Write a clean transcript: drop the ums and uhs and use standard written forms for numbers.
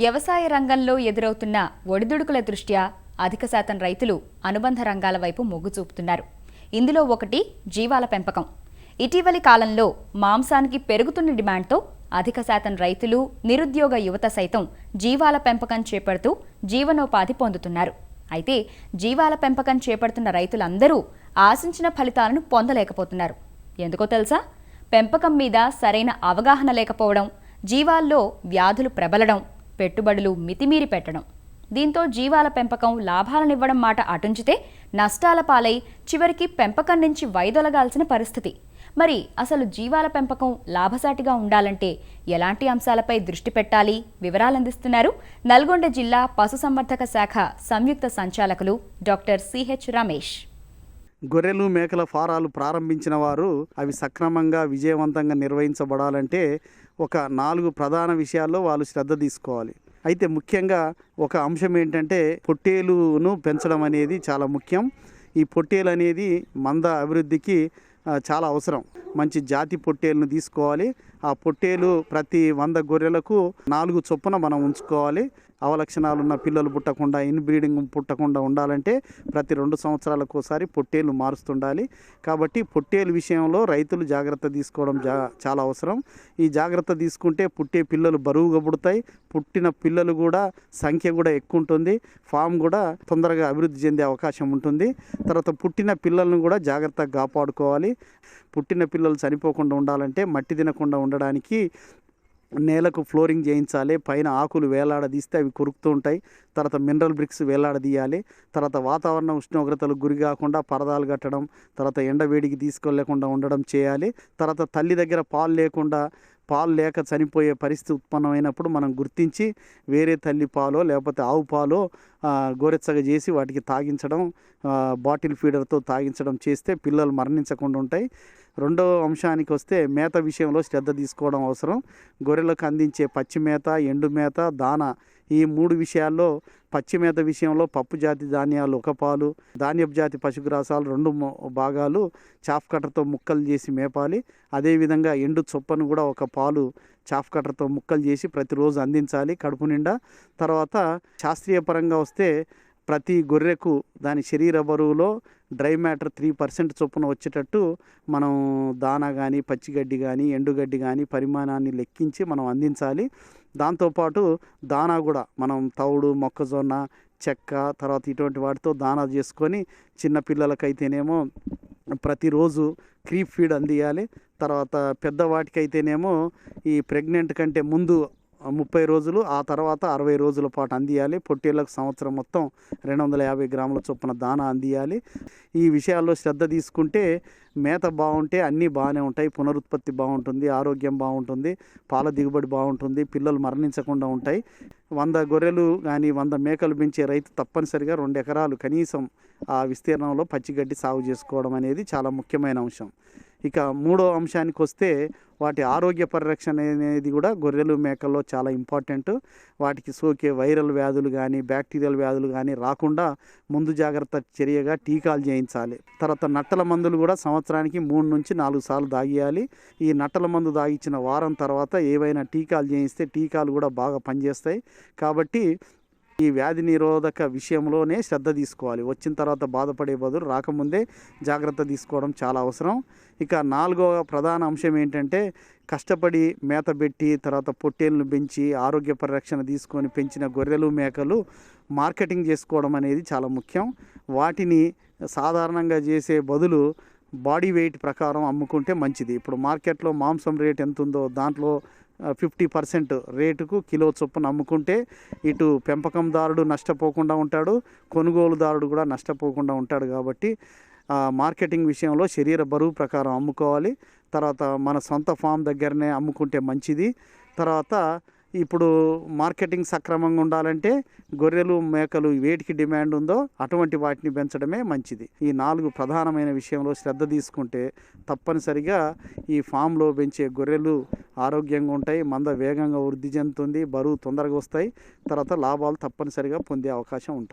వ్యవసాయ రంగంలో ఎదురవుతున్న ఒడిదుడుకుల దృష్ట్యా అధిక శాతం రైతులు అనుబంధ రంగాల వైపు మొగ్గు చూపుతున్నారు. ఇందులో ఒకటి జీవాల పెంపకం. ఇటీవలి కాలంలో మాంసానికి పెరుగుతున్న డిమాండ్తో అధిక శాతం రైతులు, నిరుద్యోగ యువత సైతం జీవాల పెంపకం చేపడుతూ జీవనోపాధి పొందుతున్నారు. అయితే జీవాల పెంపకం చేపడుతున్న రైతులందరూ ఆశించిన ఫలితాలను పొందలేకపోతున్నారు. ఎందుకో తెలుసా? పెంపకం మీద సరైన అవగాహన లేకపోవడం, జీవాల్లో వ్యాధులు ప్రబలడం, పెట్టుబడులు మితిమీరి పెట్టడం. దీంతో జీవాల పెంపకం లాభాలనివ్వడం మాట అటుంచితే నష్టాల పాలై చివరికి పెంపకం నుంచి వైదొలగాల్సిన పరిస్థితి. మరి అసలు జీవాల పెంపకం లాభసాటిగా ఉండాలంటే ఎలాంటి అంశాలపై దృష్టి పెట్టాలి? వివరాలందిస్తున్నారు నల్గొండ జిల్లా పశుసంవర్ధక శాఖ సంయుక్త సంచాలకులు డాక్టర్ సిహెచ్ రమేష్. గొర్రెలు మేకల ఫారాలు ప్రారంభించిన వారు అవి సక్రమంగా విజయవంతంగా నిర్వహించబడాలంటే ఒక 4 ప్రధాన విషయాల్లో వాళ్ళు శ్రద్ధ తీసుకోవాలి. అయితే ముఖ్యంగా ఒక అంశం ఏంటంటే పొట్టేలును పెంచడం అనేది చాలా ముఖ్యం. ఈ పొట్టేలు అనేది మంద అభివృద్ధికి చాలా అవసరం. మంచి జాతి పొట్టేలును తీసుకోవాలి. ఆ పొట్టేలు ప్రతి 100 గొర్రెలకు 4 చొప్పున మనం ఉంచుకోవాలి. అవలక్షణాలు ఉన్న పిల్లలు పుట్టకుండా, ఇన్బ్రీడింగ్ పుట్టకుండా ఉండాలంటే ప్రతి 2 సంవత్సరాలకు ఒకసారి పొట్టేలు మారుస్తుండాలి. కాబట్టి పొట్టేలు విషయంలో రైతులు జాగ్రత్త తీసుకోవడం చాలా అవసరం. ఈ జాగ్రత్త తీసుకుంటే పుట్టే పిల్లలు బరువుగా పుడతాయి. పుట్టిన పిల్లలు కూడా సంఖ్య కూడా ఎక్కువ ఉంటుంది. ఫామ్ కూడా తొందరగా అభివృద్ధి చెందే అవకాశం ఉంటుంది. తర్వాత పుట్టిన పిల్లలను కూడా జాగ్రత్తగా కాపాడుకోవాలి. పుట్టిన పిల్లలు చనిపోకుండా ఉండాలంటే మట్టి తినకుండా ఉండడానికి నేలకు ఫ్లోరింగ్ చేయించాలి. పైన ఆకులు వేలాడదీస్తే అవి కొరుకుతూ ఉంటాయి. తర్వాత మినరల్ బ్రిక్స్ వేలాడదీయాలి. తర్వాత వాతావరణ ఉష్ణోగ్రతలకు గురి కాకుండా పరదాలు కట్టడం, తర్వాత ఎండవేడికి తీసుకెళ్లకుండా ఉండడం చేయాలి. తర్వాత తల్లి దగ్గర పాలు లేక చనిపోయే పరిస్థితి ఉత్పన్నమైనప్పుడు మనం గుర్తించి వేరే తల్లి పాలో లేకపోతే ఆవు పాలో గోరెచ్చగా చేసి వాటికి తాగించడం, బాటిల్ ఫీడర్తో తాగించడం చేస్తే పిల్లలు మరణించకుండా ఉంటాయి. రెండవ అంశానికి వస్తే మేత విషయంలో శ్రద్ధ తీసుకోవడం అవసరం. గొర్రెలకు అందించే పచ్చి మేత, ఎండు మేత, దాన, ఈ 3 విషయాల్లో పచ్చి మేత విషయంలో పప్పు జాతి ధాన్యాలు 1 పాలు, ధాన్యపు జాతి పశుగ్రాసాలు 2 భాగాలు చాఫ్ కట్టర్తో ముక్కలు చేసి మేపాలి. అదేవిధంగా ఎండు చొప్పను కూడా 1 పాలు చాఫ్ కట్టర్తో ముక్కలు చేసి ప్రతిరోజు అందించాలి కడుపు నిండా. తర్వాత శాస్త్రీయ పరంగా వస్తే ప్రతి గొర్రెకు దాని శరీర బరువులో డ్రై మ్యాటర్ 3% చొప్పున వచ్చేటట్టు మనం దానా కానీ, పచ్చిగడ్డి కానీ, ఎండుగడ్డి కానీ పరిమాణాన్ని లెక్కించి మనం అందించాలి. దాంతోపాటు దానా కూడా మనం తౌడు, మొక్కజొన్న, చెక్క, తర్వాత ఇటువంటి వాటితో దానా చేసుకొని చిన్నపిల్లలకైతేనేమో ప్రతిరోజు క్రీప్ ఫీడ్ అందియాలి. తర్వాత పెద్దవాటికైతేనేమో ఈ ప్రెగ్నెంట్ కంటే ముందు 30 రోజులు, ఆ తర్వాత 60 రోజుల పాటు అందియాలి. పొట్టేళ్లకు సంవత్సరం మొత్తం 250 గ్రాముల చొప్పున దానా అందియాలి. ఈ విషయాల్లో శ్రద్ధ తీసుకుంటే మేత బాగుంటే అన్నీ బాగానే ఉంటాయి. పునరుత్పత్తి బాగుంటుంది, ఆరోగ్యం బాగుంటుంది, పాల దిగుబడి బాగుంటుంది, పిల్లలు మరణించకుండా ఉంటాయి. 100 గొర్రెలు కానీ 100 మేకలు పెంచే రైతు తప్పనిసరిగా 2 ఎకరాలు కనీసం ఆ విస్తీర్ణంలో పచ్చిగడ్డి సాగు చేసుకోవడం అనేది చాలా ముఖ్యమైన అంశం. ఇక 3వ అంశానికి వస్తే వాటి ఆరోగ్య పరిరక్షణ అనేది కూడా గొర్రెలు మేకల్లో చాలా ఇంపార్టెంట్. వాటికి సోకే వైరల్ వ్యాధులు కానీ, బ్యాక్టీరియల్ వ్యాధులు కానీ రాకుండా ముందు జాగ్రత్త చర్యగా టీకాలు చేయించాలి. తర్వాత నట్టల మందులు కూడా సంవత్సరానికి 3 నుంచి 4 సార్లు దాగియాలి. ఈ నట్టల మందు దాగించిన వారం తర్వాత ఏవైనా టీకాలు చేయిస్తే టీకాలు కూడా బాగా పనిచేస్తాయి. కాబట్టి ఈ వ్యాధి నిరోధక విషయంలోనే శ్రద్ధ తీసుకోవాలి. వచ్చిన తర్వాత బాధపడే బదులు రాకముందే జాగ్రత్త తీసుకోవడం చాలా అవసరం. ఇక 4వ ప్రధాన అంశం ఏంటంటే కష్టపడి మేత పెట్టి తర్వాత పొట్టేళ్ళను పెంచి ఆరోగ్య పరిరక్షణ తీసుకొని పెంచిన గొర్రెలు మేకలు మార్కెటింగ్ చేసుకోవడం అనేది చాలా ముఖ్యం. వాటిని సాధారణంగా చేసే బదులు బాడీ వెయిట్ ప్రకారం అమ్ముకుంటే మంచిది. ఇప్పుడు మార్కెట్లో మాంసం రేట్ ఎంత ఉందో దాంట్లో 50% రేటుకు కిలో చొప్పున అమ్ముకుంటే ఇటు పెంపకందారుడు నష్టపోకుండా ఉంటాడు, కొనుగోలుదారుడు కూడా నష్టపోకుండా ఉంటాడు. కాబట్టి మార్కెటింగ్ విషయంలో శరీర బరువు ప్రకారం అమ్ముకోవాలి. తర్వాత మన సొంత ఫామ్ దగ్గరనే అమ్ముకుంటే మంచిది. తర్వాత ఇప్పుడు మార్కెటింగ్ సక్రమంగా ఉండాలంటే గొర్రెలు మేకలు వేటికి డిమాండ్ ఉందో అటువంటి వాటిని పెంచడమే మంచిది. ఈ 4 ప్రధానమైన విషయంలో శ్రద్ధ తీసుకుంటే తప్పనిసరిగా ఈ ఫామ్లో పెంచే గొర్రెలు ఆరోగ్యంగా ఉంటాయి, మంద వేగంగా వృద్ధి చెందుతుంది, బరువు తొందరగా వస్తాయి, తర్వాత లాభాలు తప్పనిసరిగా పొందే అవకాశం ఉంటుంది.